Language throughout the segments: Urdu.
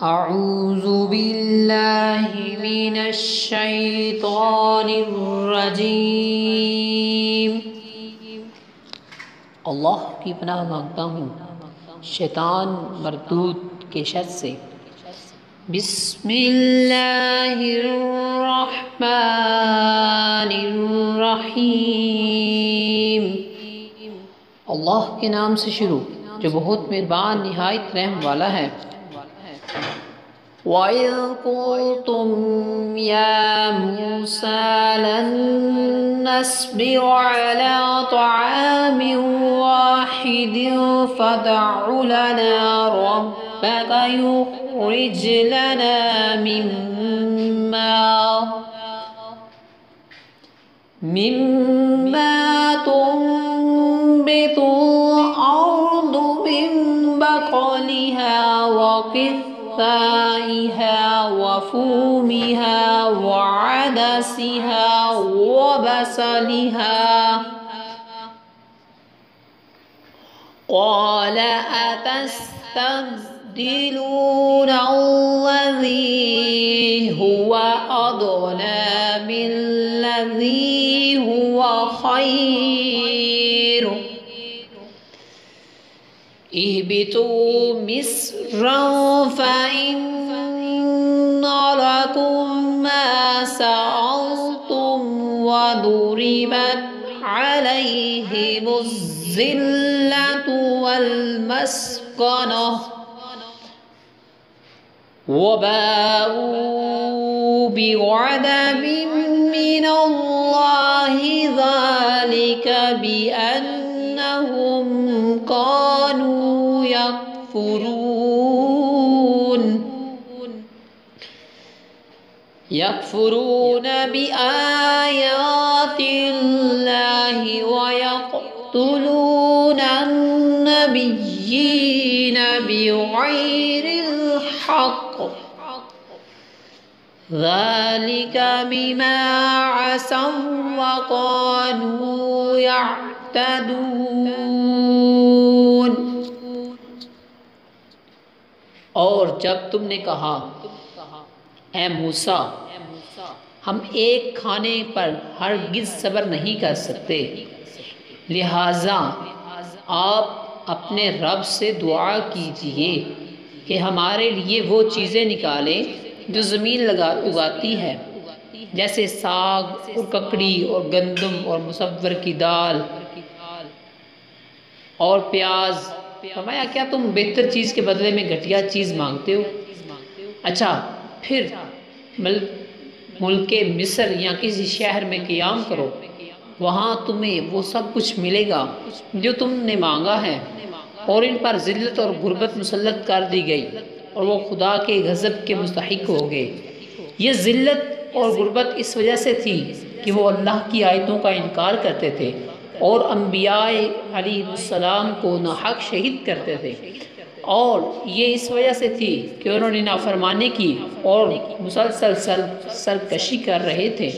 اعوذ باللہ من الشیطان الرجیم۔ اللہ کی پناہ مانگتا ہوں شیطان مردود کے شر سے۔ بسم اللہ الرحمن الرحیم۔ اللہ کے نام سے شروع جو بہت مہربان نہایت رحم والا ہے۔ وَإِذْ قُلْتُمْ يَا مُوسَىٰ لَن نَّصْبِرَ عَلَىٰ طَعَامٍ وَاحِدٍ فَادْعُ لَنَا رَبَّكَ يُخْرِجْ لَنَا مِمَّا تُنبِتُ الْأَرْضُ مِن بَقْلِهَا وَقِثَّائِهَا وَفُومِهَا وَعَدَسِهَا وَبَصَلِهَا قَالَ أَتَسْتَبْدِلُونَ الَّذِي هُوَ أَدْنَىٰ بِالَّذِي هُوَ خَيْرٌ اهْبِطُوا مِصْرًا فَإِنَّ لَكُم مَّا سَأَلْتُمْ وَضُرِبَتْ عَلَيْهِمُ الذِّلَّةُ وَالْمَسْكَنَةُ وَبَاءُوا بِغَضَبٍ مِّنَ اللَّهِ ذَلِكَ بِأَنَّهُمْ كانوا يكفرون بآيات الله ويقتلون النبيين بغير الحق ذلك بما عصوا وكانوا يعتدون۔ اور جب تم نے کہا اے موسیٰ ہم ایک کھانے پر ہرگز صبر نہیں کر سکتے، لہٰذا آپ اپنے رب سے دعا کیجئے کہ ہمارے لیے وہ چیزیں نکالے جو زمین اگاتی ہے، جیسے ساگ اور ککڑی اور گندم اور مصور کی دال اور پیاز۔ فرمایا کیا تم بہتر چیز کے بدلے میں گھٹیا چیز مانگتے ہو؟ اچھا پھر ملک مصر یا کسی شہر میں قیام کرو، وہاں تمہیں وہ سب کچھ ملے گا جو تم نے مانگا ہے، اور ان پر ذلت اور غربت مسلط کر دی گئی اور وہ خدا کے غضب کے مستحق ہو گئے۔ یہ ذلت اور غربت اس وجہ سے تھی کہ وہ اللہ کی آیتوں کا انکار کرتے تھے اور انبیاء علیہ السلام کو ناحق شہید کرتے تھے، اور یہ اس وجہ سے تھی کہ انہوں نے نافرمانی کی اور مسلسل سرکشی کر رہے تھے۔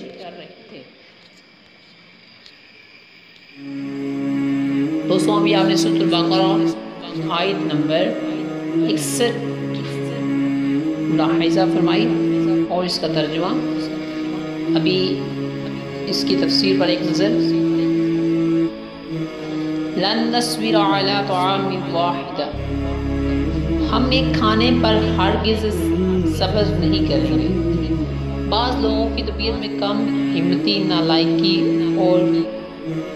دوستوں ابھی آپ نے سورۃ البقرہ آیت نمبر 61 ملاحظہ فرمائی اور اس کا ترجمہ۔ ابھی اس کی تفسیر پر ایک نظر۔ لن نصبر علی طعام واحد، ہم ایک کھانے پر ہرگز صبر نہیں کریں گے۔ بعض لوگوں کی طبیعت میں کم ہمتی، نالائکی اور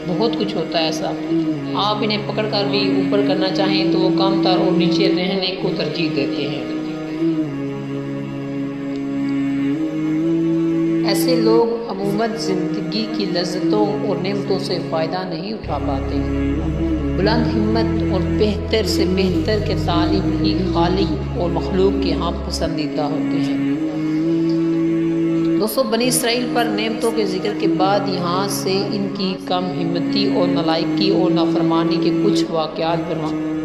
بہت کچھ ہوتا ہے ایسا، آپ انہیں پکڑ کر بھی اوپر کرنا چاہیں تو وہ کم تر اور نیچے رہنے کو ترجیح دیتے ہیں۔ ایسے لوگ عموماً زندگی کی لذتوں اور نعمتوں سے فائدہ نہیں اٹھا پاتے۔ بلند ہمت اور بہتر سے بہتر کے طالب ہی خالق اور مخلوق کے ہاں پسندیدہ ہوتے ہیں۔ دوستو بنی اسرائیل پر نعمتوں کے ذکر کے بعد یہاں سے ان کی کم ہمتی اور نالائکی اور نافرمانی کے کچھ واقعات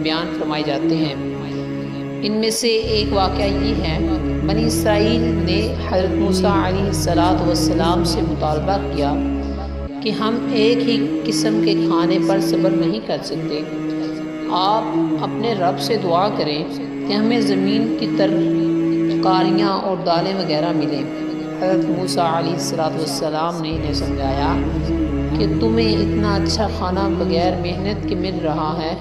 بیان فرمائے جاتے ہیں۔ ان میں سے ایک واقعہ یہ ہے، بنی اسرائیل نے حضرت موسیٰ علیہ السلام سے مطالبہ کیا کہ ہم ایک ہی قسم کے کھانے پر صبر نہیں کر سکتے، آپ اپنے رب سے دعا کریں کہ ہمیں زمین کی ترکاریاں اور دالیں وغیرہ ملیں۔ حضرت موسیٰ علیہ السلام نے انہیں سمجھایا کہ تمہیں اتنا اچھا کھانا بغیر محنت کے مل رہا ہے،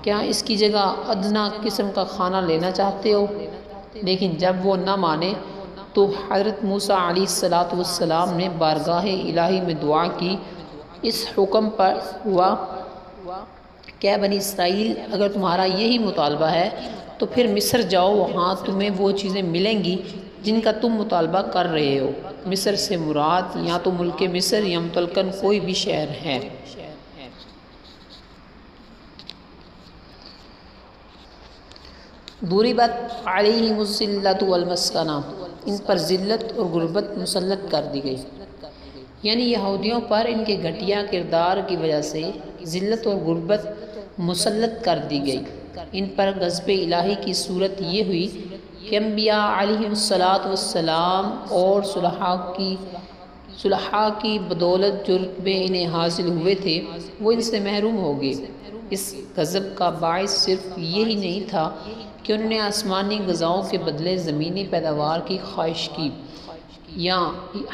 کیا اس کی جگہ ادنیٰ قسم کا کھانا لینا چاہتے ہو؟ لیکن جب وہ نہ مانے تو حضرت موسیٰ علیہ السلام نے بارگاہ الہی میں دعا کی۔ اس حکم پر ہوا کہ بنی اسرائیل، اگر تمہارا یہی مطالبہ ہے تو پھر مصر جاؤ، وہاں تمہیں وہ چیزیں ملیں گی جن کا تم مطالبہ کر رہے ہو۔ مصر سے مراد یا تو ملک مصر یا متلقن کوئی بھی شہر ہے۔ ضربت علیہم الذلۃ والمسکنہ، ان پر ذلت اور غربت مسلط کر دی گئی، یعنی یہودیوں پر ان کے گھٹیا کردار کی وجہ سے ذلت اور غربت مسلط کر دی گئی۔ ان پر غضب الہی کی صورت یہ ہوئی کہ انبیاء علیہم السلام اور صلحاء کی بدولت جو رتبے انہیں حاصل ہوئے تھے وہ ان سے محروم ہو گئے۔ اس غضب کا باعث صرف یہی نہیں تھا کہ انہوں نے آسمانی غذاؤں کے بدلے زمینی پیداوار کی خواہش کی، یا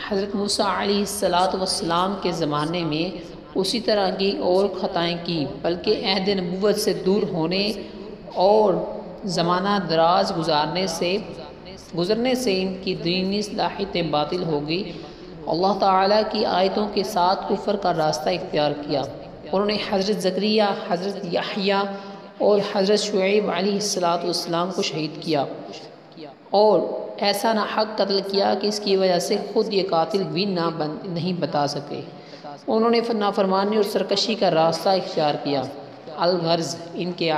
حضرت موسیٰ علیہ السلام کے زمانے میں اسی طرح کی اور خطائیں کی، بلکہ عہد نبوت سے دور ہونے اور زمانہ دراز گزرنے سے ان کی دینی صلاحیتیں باطل ہو گئی۔ اللہ تعالیٰ کی آیتوں کے ساتھ کفر کا راستہ اختیار کیا۔ انہوں نے حضرت زکریا، حضرت یحییٰ اور حضرت شعیب علیہ السلام کو شہید کیا اور ایسا ناحق قتل کیا کہ اس کی وجہ سے خود یہ قاتل بھی نہیں بتا سکے۔ انہوں نے نافرمانی اور سرکشی کا راستہ اختیار کیا۔ الغرض ان کے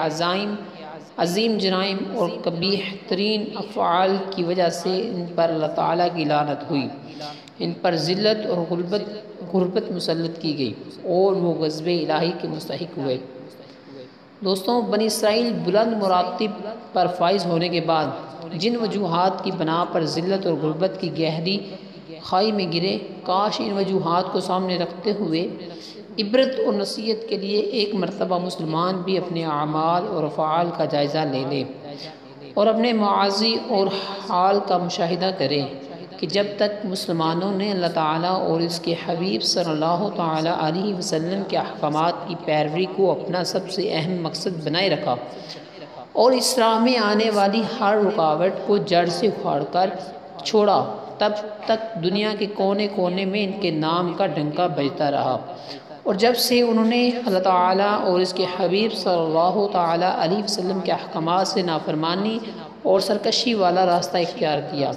عظیم جرائم اور قبیح ترین افعال کی وجہ سے ان پر اللہ تعالیٰ کی لعنت ہوئی، ان پر ذلت اور غربت مسلط کی گئی اور وہ غضب الہی کے مستحق ہوئے۔ دوستوں، بنی اسرائیل بلند مراتب پر فائز ہونے کے بعد جن وجوہات کی بنا پر ذلت اور غربت کی گہری خائی میں گرے، کاش ان وجوہات کو سامنے رکھتے ہوئے عبرت اور نصیحت کے لیے ایک مرتبہ مسلمان بھی اپنے اعمال اور افعال کا جائزہ لے لے اور اپنے ماضی اور حال کا مشاہدہ کرے کہ جب تک مسلمانوں نے اللہ تعالیٰ اور اس کے حبیب صلی اللہ تعالیٰ علیہ وسلم کے احکامات کی پیروی کو اپنا سب سے اہم مقصد بنائے رکھا اور اس راہ میں آنے والی ہر رکاوٹ کو جڑ سے اکھاڑ کر چھوڑا، تب تک دنیا کے کونے کونے میں ان کے نام کا ڈنکا بجتا رہا۔ اور جب سے انہوں نے اللہ تعالیٰ اور اس کے حبیب صلی اللہ تعالیٰ علیہ وسلم کے احکامات سے نافرمانی اور سرکشی والا راستہ اختیار کیا،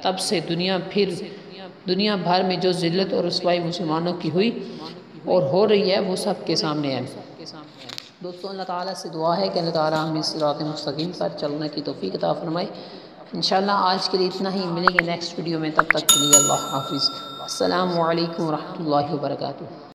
تب سے دنیا بھر میں جو ذلت اور رسوائی مسلمانوں کی ہوئی اور ہو رہی ہے وہ سب کے سامنے ہے۔ دوستوں، اللہ تعالیٰ سے دعا ہے کہ اللہ تعالیٰ ہمیں صراط مستقیم پر چلنے کی توفیق عطا فرمائے۔ انشاءاللہ آج کے لیے اتنا ہی، ملیں گے نیکسٹ ویڈیو میں، تب تک کے لیے اللہ حافظ۔ السلام علیکم ورحمۃ اللہ وبرکاتہ۔